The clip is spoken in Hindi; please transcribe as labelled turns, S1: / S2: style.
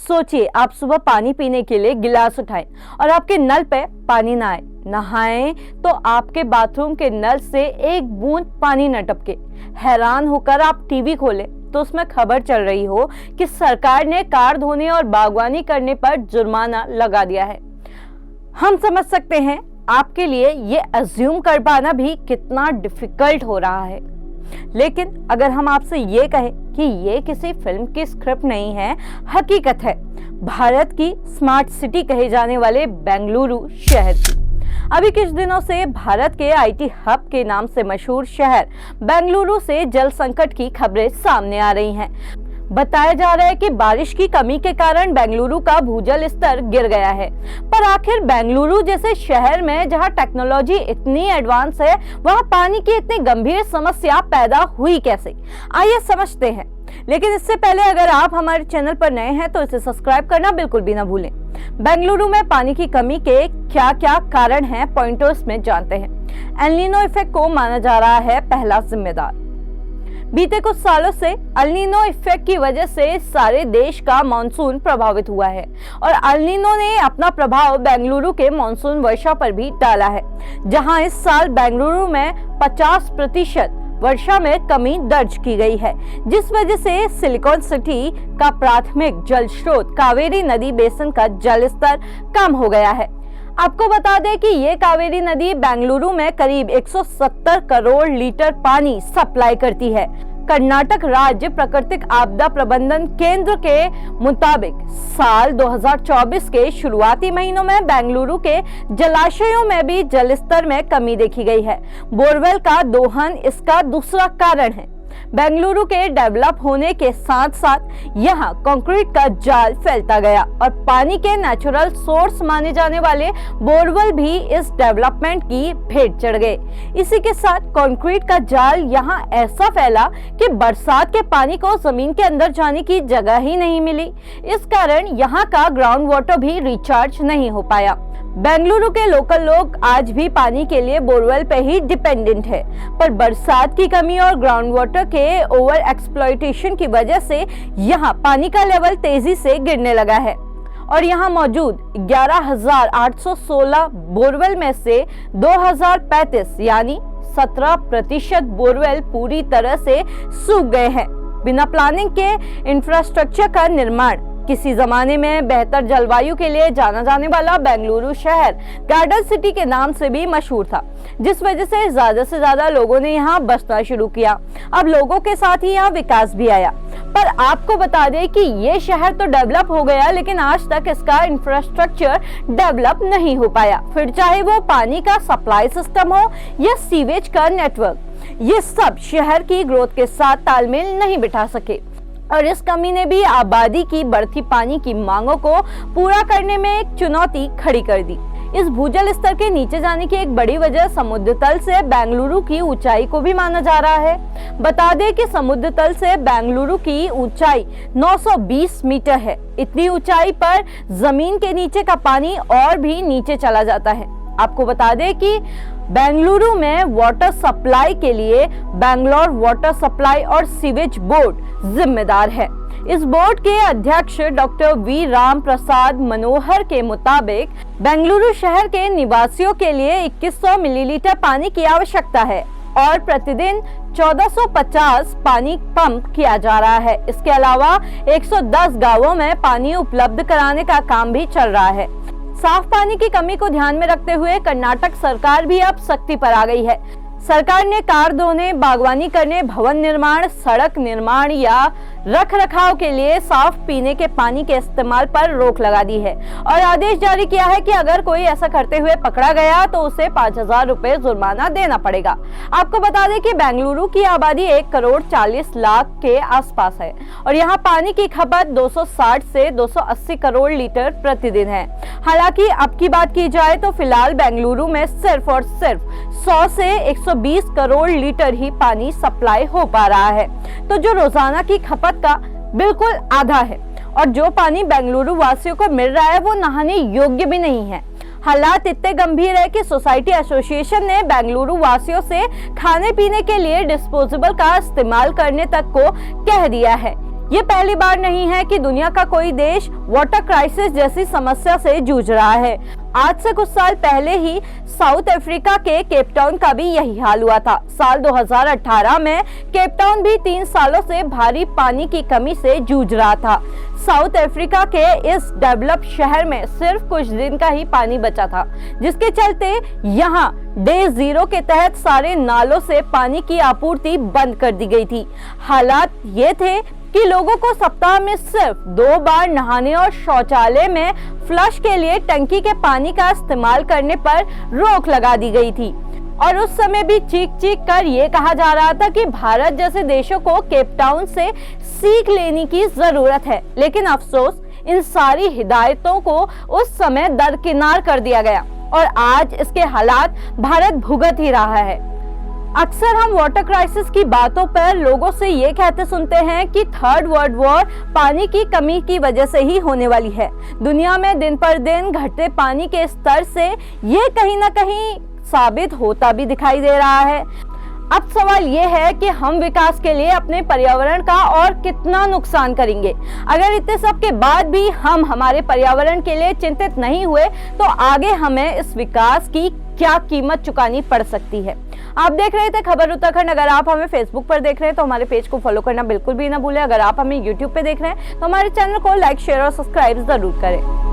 S1: सोचिए, आप सुबह पानी पीने के लिए गिलास उठाएं और आपके नल पे पानी ना आए, नहाएं तो आपके बाथरूम के नल से एक बूंद पानी न टपके। हैरान होकर आप टीवी खोलें तो उसमें खबर चल रही हो कि सरकार ने कार धोने और बागवानी करने पर जुर्माना लगा दिया है। हम समझ सकते हैं आपके लिए ये अज्यूम कर पाना भी कितना डिफिकल्ट हो रहा है। लेकिन अगर हम आपसे ये कहें कि ये किसी फिल्म की स्क्रिप्ट नहीं है, हकीकत है भारत की स्मार्ट सिटी कहे जाने वाले बेंगलुरु शहर की। अभी कुछ दिनों से भारत के आईटी हब के नाम से मशहूर शहर बेंगलुरु से जल संकट की खबरें सामने आ रही हैं। बताया जा रहा है कि बारिश की कमी के कारण बेंगलुरु का भूजल स्तर गिर गया है। पर आखिर बेंगलुरु जैसे शहर में जहां टेक्नोलॉजी इतनी एडवांस है, वहां पानी की इतनी गंभीर समस्या पैदा हुई कैसे? आइए समझते हैं। लेकिन इससे पहले अगर आप हमारे चैनल पर नए हैं तो इसे सब्सक्राइब करना बिल्कुल भी ना भूलें। बेंगलुरु में पानी की कमी के क्या क्या कारण हैं, पॉइंटर्स में जानते हैं। एल नीनो इफेक्ट को माना जा रहा है पहला जिम्मेदार। बीते कुछ सालों से एल नीनो इफेक्ट की वजह से सारे देश का मानसून प्रभावित हुआ है और एल नीनो ने अपना प्रभाव बेंगलुरु के मानसून वर्षा पर भी डाला है, जहां इस साल बेंगलुरु में 50% वर्षा में कमी दर्ज की गई है, जिस वजह से सिलिकॉन सिटी का प्राथमिक जल स्रोत कावेरी नदी बेसिन का जल स्तर कम हो गया है। आपको बता दें कि ये कावेरी नदी बेंगलुरु में करीब 170 करोड़ लीटर पानी सप्लाई करती है। कर्नाटक राज्य प्राकृतिक आपदा प्रबंधन केंद्र के मुताबिक साल 2024 के शुरुआती महीनों में बेंगलुरु के जलाशयों में भी जल स्तर में कमी देखी गई है। बोरवेल का दोहन इसका दूसरा कारण है। बेंगलुरु के डेवलप होने के साथ साथ यहाँ कंक्रीट का जाल फैलता गया और पानी के नेचुरल सोर्स माने जाने वाले बोरवेल भी इस डेवलपमेंट की भेंट चढ़ गए। इसी के साथ कंक्रीट का जाल यहाँ ऐसा फैला कि बरसात के पानी को जमीन के अंदर जाने की जगह ही नहीं मिली। इस कारण यहाँ का ग्राउंड वाटर भी रिचार्ज नहीं हो पाया। बेंगलुरु के लोकल लोग आज भी पानी के लिए बोरवेल पे ही डिपेंडेंट है, पर बरसात की कमी और ग्राउंड वाटर के ओवर एक्सप्लॉयटेशन की वजह से यहाँ पानी का लेवल तेजी से गिरने लगा है और यहाँ मौजूद 11,816 बोरवेल में से 2,035 यानी 17% बोरवेल पूरी तरह से सूख गए हैं। बिना प्लानिंग के इंफ्रास्ट्रक्चर का निर्माण किसी जमाने में बेहतर जलवायु के लिए जाना जाने वाला बेंगलुरु शहर गार्डन सिटी के नाम से भी मशहूर था, जिस वजह से ज्यादा लोगों ने यहाँ बसना शुरू किया। अब लोगों के साथ ही यहाँ विकास भी आया। पर आपको बता दें कि ये शहर तो डेवलप हो गया, लेकिन आज तक इसका इंफ्रास्ट्रक्चर डेवलप नहीं हो पाया। फिर चाहे वो पानी का सप्लाई सिस्टम हो या सीवेज का नेटवर्क, ये सब शहर की ग्रोथ के साथ तालमेल नहीं बिठा सके और इस कमी ने भी आबादी की बढ़ती पानी की मांगों को पूरा करने में एक चुनौती खड़ी कर दी। इस भूजल स्तर के नीचे जाने की एक बड़ी वजह समुद्र तल से बेंगलुरु की ऊंचाई को भी माना जा रहा है। बता दें कि समुद्र तल से बेंगलुरु की ऊंचाई 920 मीटर है। इतनी ऊंचाई पर जमीन के नीचे का पानी और भी नीचे चला जाता है। आपको बता दें कि बेंगलुरु में वाटर सप्लाई के लिए बैंगलोर वाटर सप्लाई और सीवेज बोर्ड जिम्मेदार है। इस बोर्ड के अध्यक्ष डॉक्टर वी राम प्रसाद मनोहर के मुताबिक बेंगलुरु शहर के निवासियों के लिए 2100 मिलीलीटर पानी की आवश्यकता है और प्रतिदिन 1450 पानी पंप किया जा रहा है। इसके अलावा 110 गांवों में पानी उपलब्ध कराने का काम भी चल रहा है। साफ पानी की कमी को ध्यान में रखते हुए कर्नाटक सरकार भी अब सख्ती पर आ गई है। सरकार ने कार धोने, बागवानी करने, भवन निर्माण, सड़क निर्माण या रख रखाव के लिए साफ पीने के पानी के इस्तेमाल पर रोक लगा दी है और आदेश जारी किया है कि अगर कोई ऐसा करते हुए पकड़ा गया तो उसे 5,000 रुपए जुर्माना देना पड़ेगा। आपको बता दें कि बेंगलुरु की आबादी 1 करोड़ 40 लाख के आसपास है और यहाँ पानी की खपत 260 से 280 करोड़ लीटर प्रतिदिन है। हालांकि अब की बात की जाए तो फिलहाल बेंगलुरु में सिर्फ और सिर्फ 100 से 120 करोड़ लीटर ही पानी सप्लाई हो पा रहा है, तो जो रोजाना की खपत का बिल्कुल आधा है और जो पानी बेंगलुरु वासियों को मिल रहा है वो नहाने योग्य भी नहीं है। हालात इतने गंभीर है कि सोसाइटी एसोसिएशन ने बेंगलुरु वासियों से खाने पीने के लिए डिस्पोजेबल का इस्तेमाल करने तक को कह दिया है। ये पहली बार नहीं है कि दुनिया का कोई देश वाटर क्राइसिस जैसी समस्या से जूझ रहा है। आज से कुछ साल पहले ही साउथ अफ्रीका के केप टाउन का भी यही हाल हुआ था। साल 2018 में केप टाउन भी 3 सालों से भारी पानी की कमी से जूझ रहा था। साउथ अफ्रीका के इस डेवलप शहर में सिर्फ कुछ दिन का ही पानी बचा था, जिसके चलते यहाँ डे 0 के तहत सारे नालों से पानी की आपूर्ति बंद कर दी गई थी। हालात ये थे कि लोगों को सप्ताह में सिर्फ 2 बार नहाने और शौचालय में फ्लश के लिए टंकी के पानी का इस्तेमाल करने पर रोक लगा दी गई थी। और उस समय भी चीख चीख कर ये कहा जा रहा था कि भारत जैसे देशों को केप टाउन से सीख लेने की जरूरत है। लेकिन अफसोस, इन सारी हिदायतों को उस समय दरकिनार कर दिया गया और आज इसके हालात भारत भुगत ही रहा है। अक्सर हम वाटर क्राइसिस की बातों पर लोगों से ये कहते सुनते हैं कि 3rd वर्ल्ड वॉर पानी की कमी की वजह से ही होने वाली है। दुनिया में दिन पर दिन घटते पानी के स्तर से ये कहीं ना कहीं साबित होता भी दिखाई दे रहा है। अब सवाल ये है कि हम विकास के लिए अपने पर्यावरण का और कितना नुकसान करेंगे। अगर इतने सब के बाद भी हम हमारे पर्यावरण के लिए चिंतित नहीं हुए तो आगे हमें इस विकास की क्या कीमत चुकानी पड़ सकती है। आप देख रहे थे खबर उत्तराखंड। अगर आप हमें फेसबुक पर देख रहे हैं तो हमारे पेज को फॉलो करना बिल्कुल भी ना भूलें। अगर आप हमें यूट्यूब पे देख रहे हैं तो हमारे चैनल को लाइक, शेयर और सब्सक्राइब जरूर करें।